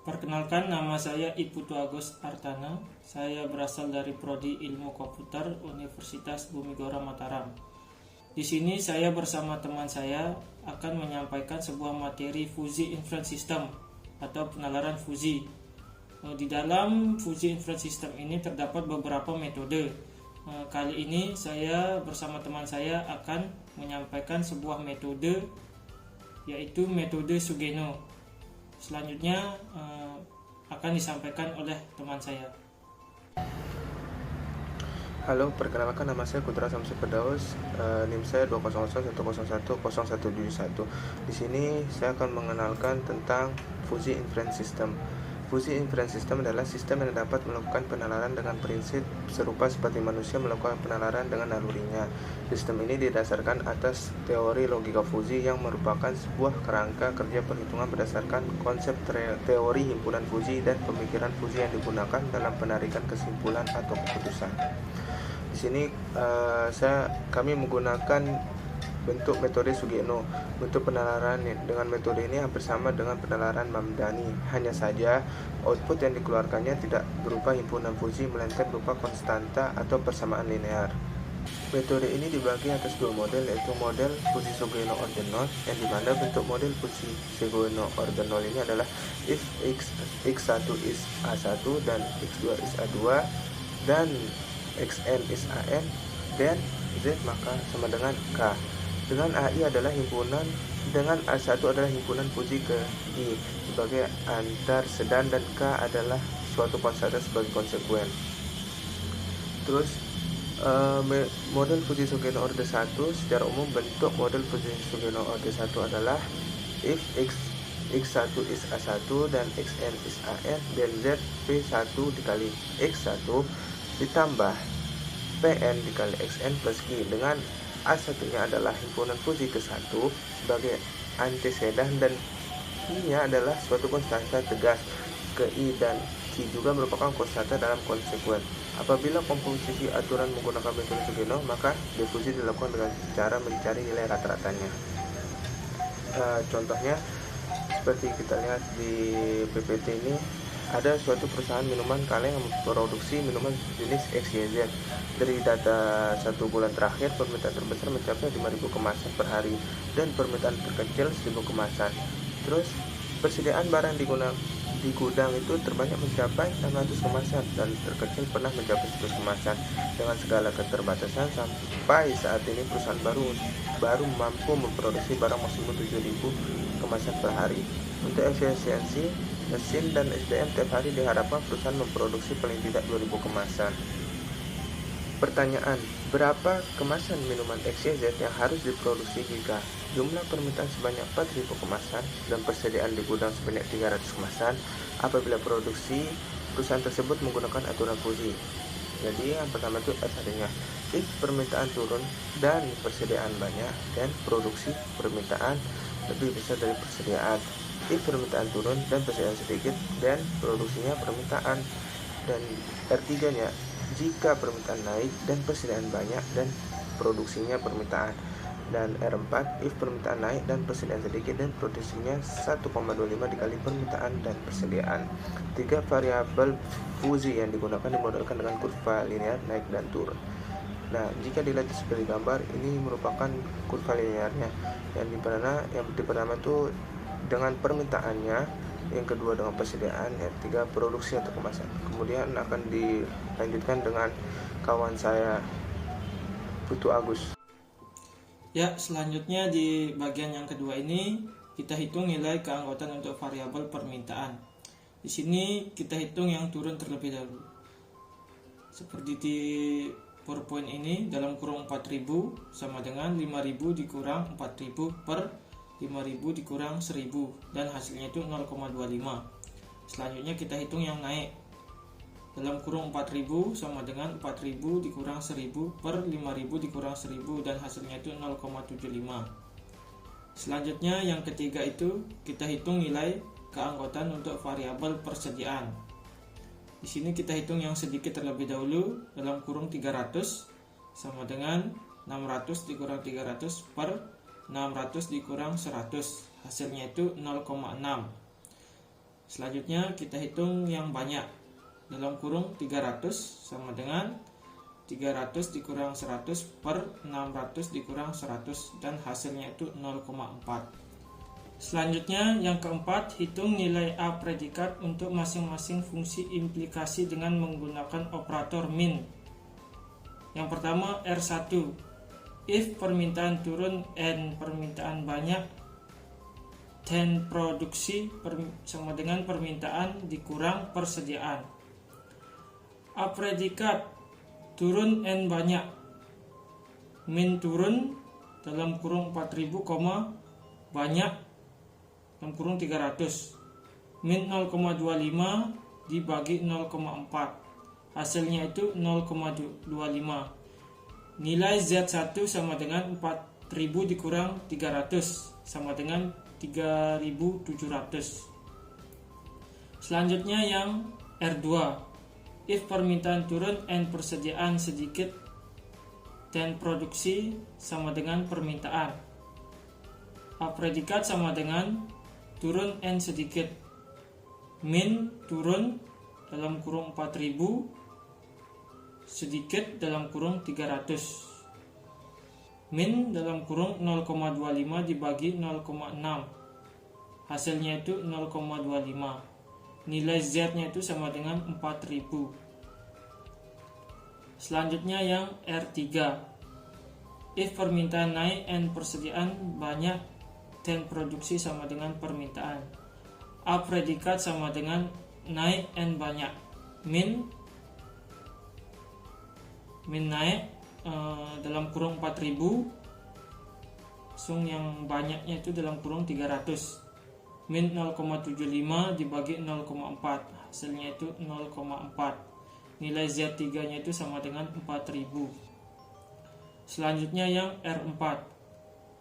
Perkenalkan, nama saya Iputu Agus Artana. Saya berasal dari Prodi Ilmu Komputer Universitas Bumigora Mataram. Di sini saya bersama teman saya akan menyampaikan sebuah materi Fuzzy Inference System atau penalaran fuzzy. Di dalam Fuzzy Inference System ini terdapat beberapa metode. Kali ini saya bersama teman saya akan menyampaikan sebuah metode, yaitu metode Sugeno. Selanjutnya akan disampaikan oleh teman saya. Halo, perkenalkan nama saya Kudrah Samsi Firdaus, NIM saya 20010010171. Di sini saya akan mengenalkan tentang Fuzzy Inference System. Fuzzy Inference System adalah sistem yang dapat melakukan penalaran dengan prinsip serupa seperti manusia melakukan penalaran dengan nalurinya. Sistem ini didasarkan atas teori logika fuzzy yang merupakan sebuah kerangka kerja perhitungan berdasarkan konsep teori himpunan fuzzy dan pemikiran fuzzy yang digunakan dalam penarikan kesimpulan atau keputusan. Di sini kami menggunakan bentuk metode Sugeno. Bentuk penalaran dengan metode ini hampir sama dengan penalaran Mamdani. Hanya saja output yang dikeluarkannya tidak berupa himpunan fuzzy, melainkan berupa konstanta atau persamaan linear. Metode ini dibagi atas dua model, yaitu model Fuzzy Sugeno ordinal, yang dimana bentuk model Fuzzy Sugeno ordinal ini adalah if x1 is a1 dan x2 is a2 dan xn is an, dan z maka sama dengan k. Dengan AI adalah himpunan, dengan A1 adalah himpunan fuzzy ke I sebagai antar sedan, dan K adalah suatu konstanta sebagai konsekuen. Terus model Fuzzy Sugeno order 1, secara umum bentuk model Fuzzy Sugeno order 1 adalah if x1 is A1 dan xn is an, dan z p1 dikali x1 ditambah pn dikali xn plus q, dengan A1-nya adalah himpunan fuzzy ke-1 sebagai antesedan dan Q-nya adalah suatu konstanta tegas ke I, dan Q juga merupakan konstanta dalam konsekuen. Apabila komposisi aturan menggunakan metode Sugeno, maka difusi dilakukan dengan cara mencari nilai rata-ratanya. Contohnya seperti kita lihat di PPT ini, ada suatu perusahaan minuman kaleng yang memproduksi minuman jenis XYZ. Dari data 1 bulan terakhir, permintaan terbesar mencapai 5.000 kemasan per hari dan permintaan terkecil 1.000 kemasan. Terus persediaan barang di gudang itu terbanyak mencapai 600 kemasan dan terkecil pernah mencapai 100 kemasan. Dengan segala keterbatasan, sampai saat ini perusahaan baru mampu memproduksi barang maksimum 7.000 kemasan per hari. Untuk efisiensi mesin dan SDM tiap hari diharapkan perusahaan memproduksi paling tidak 2.000 kemasan. Pertanyaan, berapa kemasan minuman XYZ yang harus diproduksi jika jumlah permintaan sebanyak 4.000 kemasan dan persediaan di gudang sebanyak 300 kemasan apabila produksi perusahaan tersebut menggunakan aturan fuzzy? Jadi yang pertama itu artinya if permintaan turun dan persediaan banyak, dan produksi permintaan lebih besar dari persediaan. If permintaan turun dan persediaan sedikit, dan produksinya permintaan. Dan R3-nya, jika permintaan naik dan persediaan banyak dan produksinya permintaan. Dan R4, if permintaan naik dan persediaan sedikit dan produksinya 1,25 dikali permintaan dan persediaan. 3 variabel fuzzy yang digunakan dimodelkan dengan kurva linear naik dan turun. Nah, jika dilihat seperti gambar, ini merupakan kurva linearnya, yang pertama itu dengan permintaannya, yang kedua dengan persediaan, yang ketiga produksi atau kemasan. Kemudian akan dilanjutkan dengan kawan saya Putu Agus. Ya, selanjutnya di bagian yang kedua ini kita hitung nilai keanggotaan untuk variabel permintaan. Di sini kita hitung yang turun terlebih dahulu. Seperti di PowerPoint ini, dalam kurung 4.000 sama dengan 5.000 dikurang 4.000 per 5.000 dikurang 1.000, dan hasilnya itu 0,25. Selanjutnya kita hitung yang naik. Dalam kurung 4.000 sama dengan 4.000 dikurang 1.000 per 5.000 dikurang 1.000, dan hasilnya itu 0,75. Selanjutnya yang ketiga itu kita hitung nilai keanggotaan untuk variabel persediaan. Di sini kita hitung yang sedikit terlebih dahulu. Dalam kurung 300 sama dengan 600 dikurang 300 per 600 dikurang 100, hasilnya itu 0,6. Selanjutnya kita hitung yang banyak. Dalam kurung 300 sama dengan 300 dikurang 100 per 600 dikurang 100, dan hasilnya itu 0,4. Selanjutnya yang keempat, hitung nilai A predikat untuk masing-masing fungsi implikasi dengan menggunakan operator min. Yang pertama R1, if permintaan turun and permintaan banyak, then produksi sama dengan permintaan dikurang persediaan. A predikat turun and banyak, min turun dalam kurung 4000, banyak dalam kurung 300, min 0,25 dibagi 0,4, hasilnya itu 0,25. Nilai Z1 sama dengan 4000 dikurang 300 sama dengan 3700. Selanjutnya yang R2, if permintaan turun and persediaan sedikit, dan produksi sama dengan permintaan. A predikat sama dengan turun and sedikit, min turun dalam kurung 4000, sedikit dalam kurung 300, min dalam kurung 0,25 dibagi 0,6, hasilnya itu 0,25. Nilai Z nya itu sama dengan 4000. Selanjutnya yang R3, if permintaan naik and persediaan banyak, dan produksi sama dengan permintaan. A predikat sama dengan naik and banyak, min naik dalam kurung 4000, langsung yang banyaknya itu dalam kurung 300, min 0,75 dibagi 0,4, hasilnya itu 0,4. Nilai Z3 nya itu sama dengan 4000. Selanjutnya yang R4,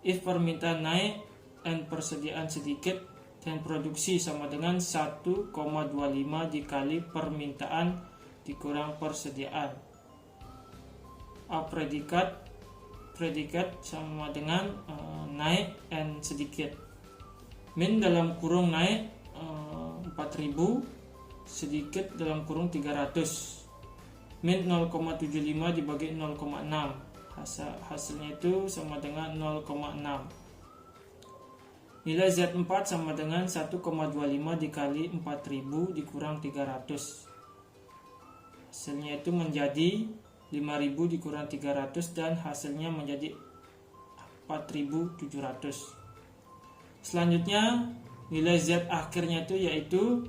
if permintaan naik and persediaan sedikit, dan produksi sama dengan 1,25 dikali permintaan dikurang persediaan. A predikat sama dengan naik and sedikit, min dalam kurung naik 4000, sedikit dalam kurung 300, min 0,75 dibagi 0,6, hasilnya itu sama dengan 0,6. Nilai Z4 sama dengan 1,25 dikali 4000 dikurang 300, hasilnya itu menjadi 5000 dikurang 300, dan hasilnya menjadi 4700. Selanjutnya nilai Z akhirnya itu yaitu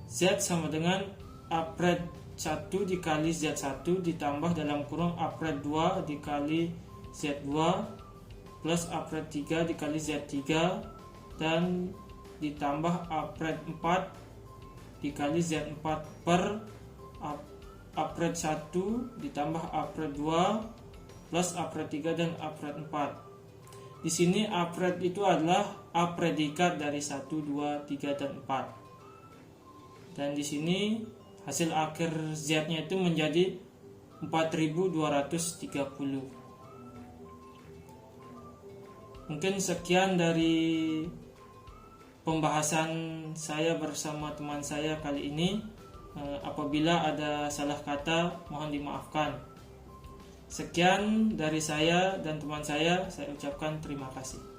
Z sama dengan apred 1 dikali Z1 ditambah dalam kurung apred 2 dikali Z2 plus apred 3 dikali Z3, dan ditambah apred 4 dikali Z4 per apred 1 ditambah apred 2 plus apred 3 dan apred 4. Di sini apred itu adalah A predikat dari 1, 2, 3 dan 4. Dan di sini hasil akhir Z-nya itu menjadi 4230. Mungkin sekian dari pembahasan saya bersama teman saya kali ini. Apabila ada salah kata, mohon dimaafkan. Sekian dari saya dan teman saya ucapkan terima kasih.